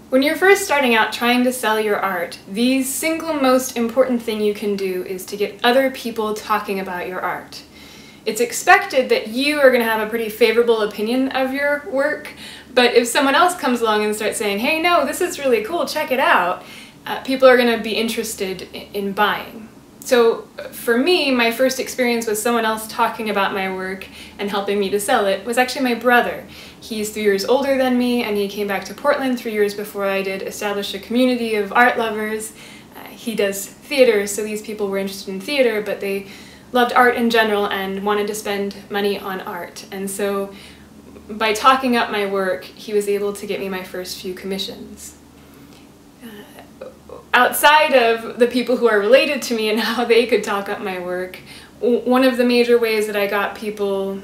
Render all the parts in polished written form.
When you're first starting out trying to sell your art, the single most important thing you can do is to get other people talking about your art. It's expected that you are going to have a pretty favorable opinion of your work, but if someone else comes along and starts saying, hey, no, this is really cool, check it out, people are going to be interested in buying. So for me, my first experience with someone else talking about my work and helping me to sell it was actually my brother. He's 3 years older than me, and he came back to Portland 3 years before I did, establish a community of art lovers. He does theater, so these people were interested in theater, but they loved art in general and wanted to spend money on art. And so by talking up my work, he was able to get me my first few commissions. Outside of the people who are related to me and how they could talk up my work, one of the major ways that I got people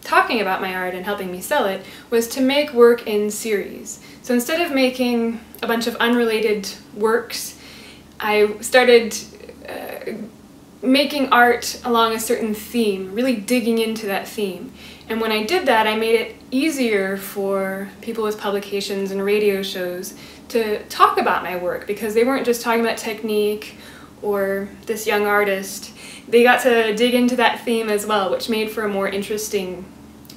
talking about my art and helping me sell it was to make work in series. So instead of making a bunch of unrelated works, I started making art along a certain theme, really digging into that theme. And when I did that, I made it easier for people with publications and radio shows to talk about my work, because they weren't just talking about technique or this young artist. They got to dig into that theme as well, which made for a more interesting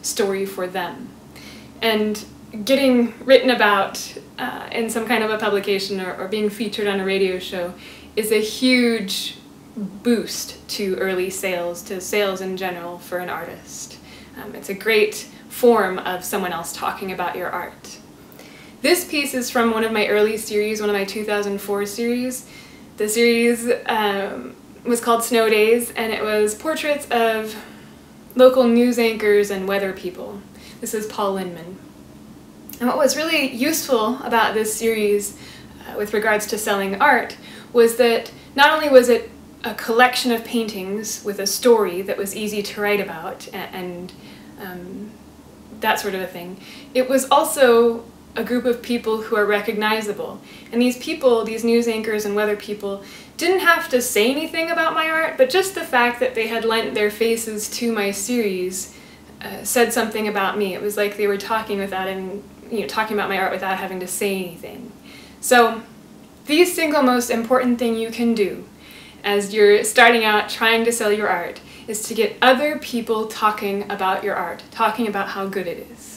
story for them. And getting written about in some kind of a publication or being featured on a radio show is a huge boost to early sales, to sales in general for an artist. It's a great form of someone else talking about your art. This piece is from one of my early series, one of my 2004 series. The series was called Snow Days, and it was portraits of local news anchors and weather people. This is Paul Lindman. And what was really useful about this series with regards to selling art was that not only was it a collection of paintings with a story that was easy to write about and that sort of a thing, it was also a group of people who are recognizable. And these people, these news anchors and weather people, didn't have to say anything about my art, but just the fact that they had lent their faces to my series said something about me. It was like they were talking without talking about my art without having to say anything. So the single most important thing you can do as you're starting out trying to sell your art is to get other people talking about your art, talking about how good it is.